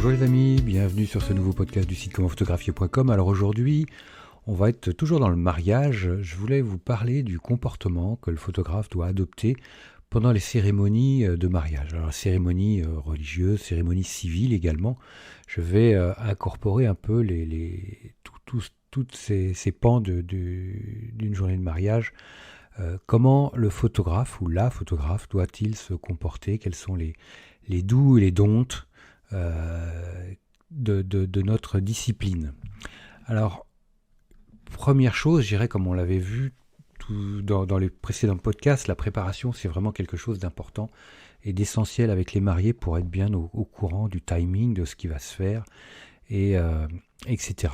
Bonjour les amis, bienvenue sur ce nouveau podcast du site commentphotographier.com. Alors aujourd'hui, on va être toujours dans le mariage. Je voulais vous parler du comportement que le photographe doit adopter pendant les cérémonies de mariage. Alors cérémonies religieuses, cérémonies civiles également. Je vais incorporer un peu toutes ces pans d'une journée de mariage. Comment le photographe ou la photographe doit-il se comporter? Quels sont les do's et les don'ts de notre discipline. Alors, première chose, je dirais, comme on l'avait vu dans les précédents podcasts, la préparation, c'est vraiment quelque chose d'important et d'essentiel avec les mariés pour être bien au courant du timing, de ce qui va se faire, etc.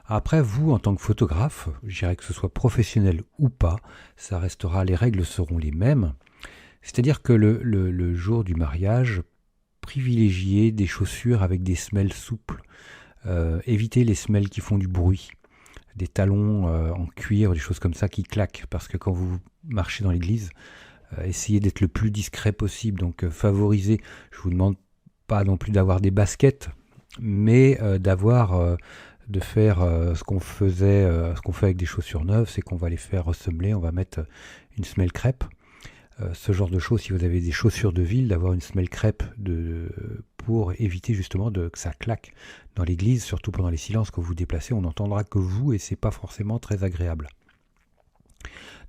Après, vous, en tant que photographe, je dirais que ce soit professionnel ou pas, ça restera, les règles seront les mêmes. C'est-à-dire que le jour du mariage, privilégier des chaussures avec des semelles souples, éviter les semelles qui font du bruit, des talons en cuir, des choses comme ça qui claquent, parce que quand vous marchez dans l'église, essayez d'être le plus discret possible, donc favorisez, je vous demande pas non plus d'avoir des baskets, mais de faire ce qu'on fait avec des chaussures neuves, c'est qu'on va les faire ressemeler, on va mettre une semelle crêpe. Ce genre de choses, si vous avez des chaussures de ville, d'avoir une semelle crêpe pour éviter justement que ça claque dans l'église, surtout pendant les silences. Quand vous vous déplacez, on n'entendra que vous et c'est pas forcément très agréable.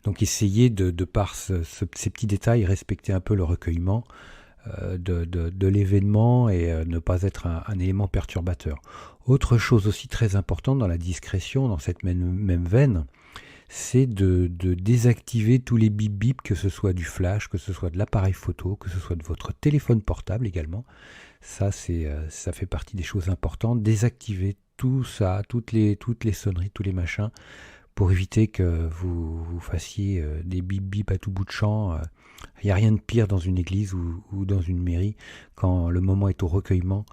Donc essayez de par ces petits détails, respecter un peu le recueillement de l'événement et ne pas être un élément perturbateur. Autre chose aussi très importante dans la discrétion, dans cette même veine, c'est de désactiver tous les bip bip, que ce soit du flash, que ce soit de l'appareil photo, que ce soit de votre téléphone portable également. Ça fait partie des choses importantes. Désactiver tout ça, toutes les sonneries, tous les machins, pour éviter que vous fassiez des bip bip à tout bout de champ. Il n'y a rien de pire dans une église ou dans une mairie quand le moment est au recueillement,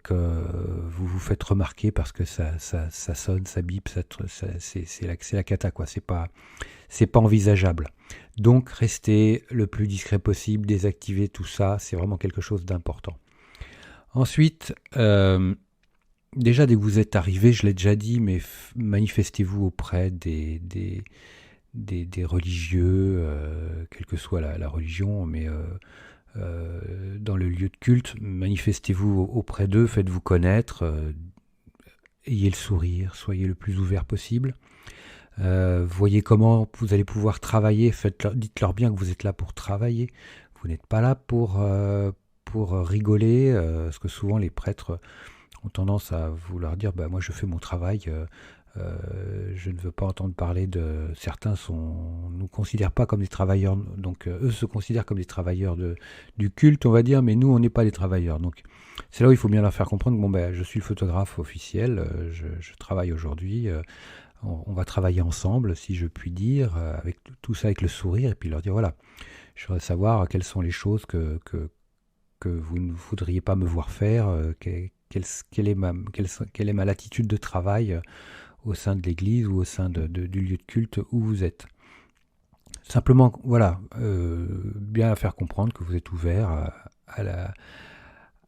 que vous vous faites remarquer parce que ça sonne, ça bip, c'est la cata, quoi. C'est pas envisageable. Donc restez le plus discret possible, désactivez tout ça, c'est vraiment quelque chose d'important. Ensuite, déjà dès que vous êtes arrivé, je l'ai déjà dit, mais manifestez-vous auprès des religieux, quelle que soit la religion, mais dans le lieu de culte, manifestez-vous auprès d'eux, faites-vous connaître, ayez le sourire, soyez le plus ouvert possible. Voyez comment vous allez pouvoir travailler, dites-leur bien que vous êtes là pour travailler, vous n'êtes pas là pour rigoler, parce que souvent les prêtres ont tendance à vouloir dire moi je fais mon travail, je ne veux pas entendre parler de... Certains nous considèrent pas comme des travailleurs, donc eux se considèrent comme des travailleurs du culte, on va dire, mais nous on n'est pas des travailleurs. Donc c'est là où il faut bien leur faire comprendre que je suis le photographe officiel, je travaille aujourd'hui, on va travailler ensemble, si je puis dire, avec tout ça avec le sourire, et puis leur dire voilà, je voudrais savoir quelles sont les choses que vous ne voudriez pas me voir faire, quelle est ma latitude de travail au sein de l'église ou au sein du lieu de culte où vous êtes. Simplement, voilà, bien faire comprendre que vous êtes ouvert à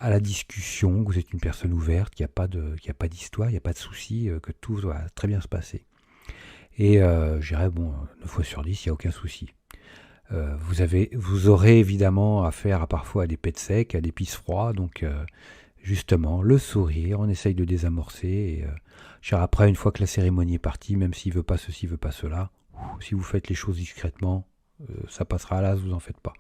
la discussion, que vous êtes une personne ouverte, qu'il n'y a pas d'histoire, il n'y a pas de souci, que tout va très bien se passer. Et je dirais, 9 fois sur 10, il n'y a aucun souci. Vous aurez évidemment affaire parfois à des pets secs, à des pisse froids, donc justement, le sourire, on essaye de désamorcer. Et, après, une fois que la cérémonie est partie, même s'il veut pas ceci, veut pas cela, si vous faites les choses discrètement, ça passera à l'as, vous en faites pas.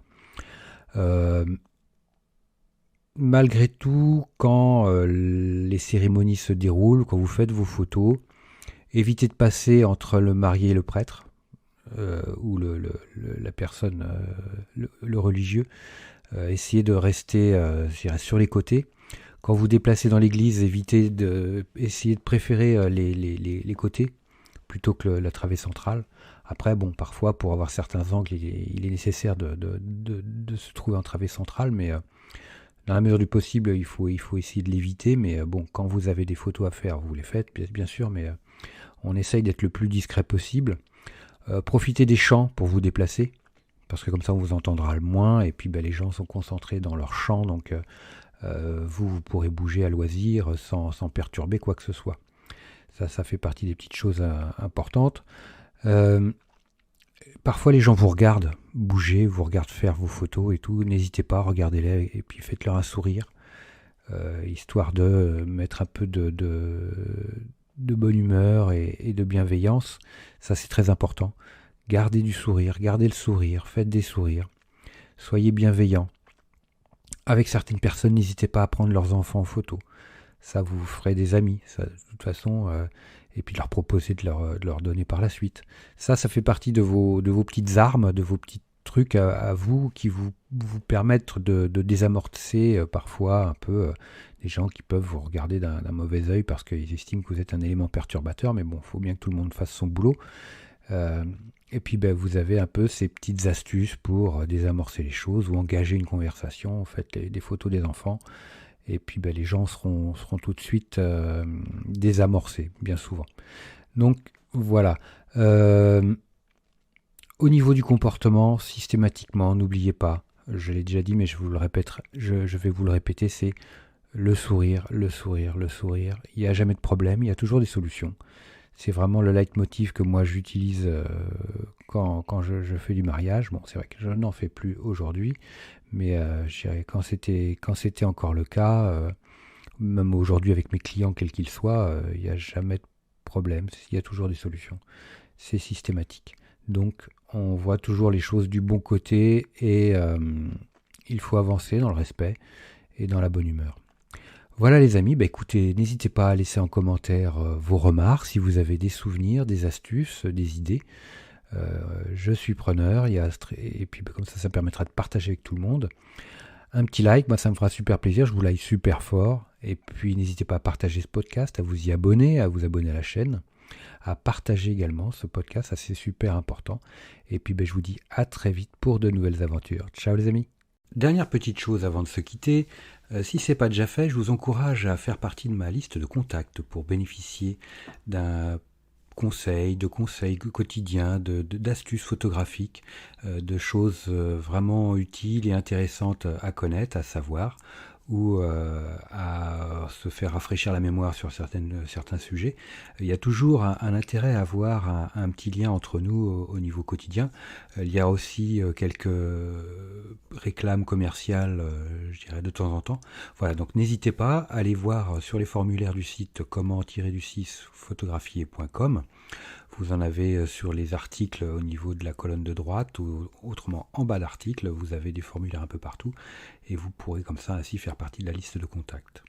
Malgré tout, quand les cérémonies se déroulent, quand vous faites vos photos, évitez de passer entre le marié et le prêtre, ou la personne, le religieux. Essayez de rester sur les côtés. Quand vous déplacez dans l'église, essayez de préférer les côtés plutôt que la travée centrale. Après, parfois, pour avoir certains angles, il est nécessaire de se trouver en travée centrale, mais dans la mesure du possible, il faut essayer de l'éviter. Mais quand vous avez des photos à faire, vous les faites, bien sûr, mais on essaye d'être le plus discret possible. Profitez des chants pour vous déplacer, parce que comme ça, on vous entendra le moins, et puis les gens sont concentrés dans leur chant, donc Vous pourrez bouger à loisir sans perturber quoi que ce soit. Ça fait partie des petites choses importantes. Parfois les gens vous regardent bouger, vous regardent faire vos photos et tout. N'hésitez pas, regardez-les et puis faites-leur un sourire, histoire de mettre un peu de bonne humeur et de bienveillance. Ça, c'est très important. Gardez du sourire, gardez le sourire, faites des sourires. Soyez bienveillants. Avec certaines personnes, n'hésitez pas à prendre leurs enfants en photo. Ça vous ferez des amis, ça, de toute façon, et puis de leur proposer de leur donner par la suite. Ça fait partie de vos petites armes, de vos petits trucs à vous qui vous permettent de désamorcer parfois un peu des gens qui peuvent vous regarder d'un mauvais œil parce qu'ils estiment que vous êtes un élément perturbateur, mais bon, il faut bien que tout le monde fasse son boulot. Et puis vous avez un peu ces petites astuces pour désamorcer les choses ou engager une conversation. Faites des photos des enfants. Et puis les gens seront tout de suite désamorcés, bien souvent. Donc voilà. Au niveau du comportement, systématiquement, n'oubliez pas, je l'ai déjà dit, mais je vais vous le répéter, c'est le sourire, le sourire, le sourire. Il n'y a jamais de problème, il y a toujours des solutions. C'est vraiment le leitmotiv que moi j'utilise quand je fais du mariage. Bon, c'est vrai que je n'en fais plus aujourd'hui, mais je dirais quand c'était encore le cas, même aujourd'hui avec mes clients, quels qu'ils soient, il n'y a jamais de problème. Il y a toujours des solutions. C'est systématique. Donc, on voit toujours les choses du bon côté et il faut avancer dans le respect et dans la bonne humeur. Voilà les amis, écoutez, n'hésitez pas à laisser en commentaire vos remarques, si vous avez des souvenirs, des astuces, des idées. Je suis preneur, et puis comme ça permettra de partager avec tout le monde. Un petit like, moi ça me fera super plaisir, je vous like super fort. Et puis n'hésitez pas à partager ce podcast, à vous y abonner, à vous abonner à la chaîne, à partager également ce podcast, ça c'est super important. Et puis je vous dis à très vite pour de nouvelles aventures. Ciao les amis. Dernière petite chose avant de se quitter, si ce n'est pas déjà fait, je vous encourage à faire partie de ma liste de contacts pour bénéficier de conseils quotidiens, d'astuces photographiques, de choses vraiment utiles et intéressantes à connaître, à savoir, ou à se faire rafraîchir la mémoire sur certains sujets. Il y a toujours un intérêt à avoir un petit lien entre nous au niveau quotidien. Il y a aussi quelques réclames commerciales, je dirais, de temps en temps. Voilà, donc n'hésitez pas à aller voir sur les formulaires du site comment-photographier.com. Vous en avez sur les articles au niveau de la colonne de droite ou autrement en bas d'article, vous avez des formulaires un peu partout et vous pourrez comme ça ainsi faire partie de la liste de contacts.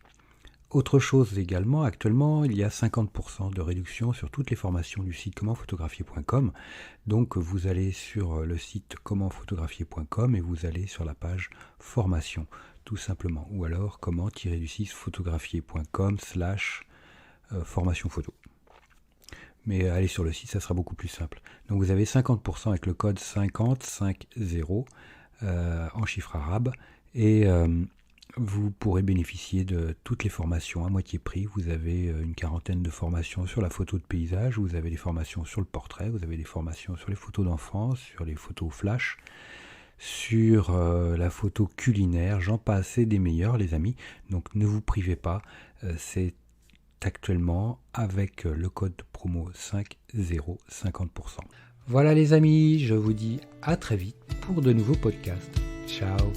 Autre chose également, actuellement il y a 50% de réduction sur toutes les formations du site commentphotographier.com. Donc vous allez sur le site commentphotographier.com et vous allez sur la page formation tout simplement, ou alors comment-photographier.com/formation photo. Mais allez sur le site, ça sera beaucoup plus simple. Donc vous avez 50% avec le code 5050 en chiffres arabes et vous pourrez bénéficier de toutes les formations à moitié prix. Vous avez une quarantaine de formations sur la photo de paysage, vous avez des formations sur le portrait, vous avez des formations sur les photos d'enfants, sur les photos flash, sur la photo culinaire, j'en passe et des meilleurs les amis. Donc ne vous privez pas, c'est actuellement avec le code promo 50 50%. Voilà les amis, je vous dis à très vite pour de nouveaux podcasts. Ciao.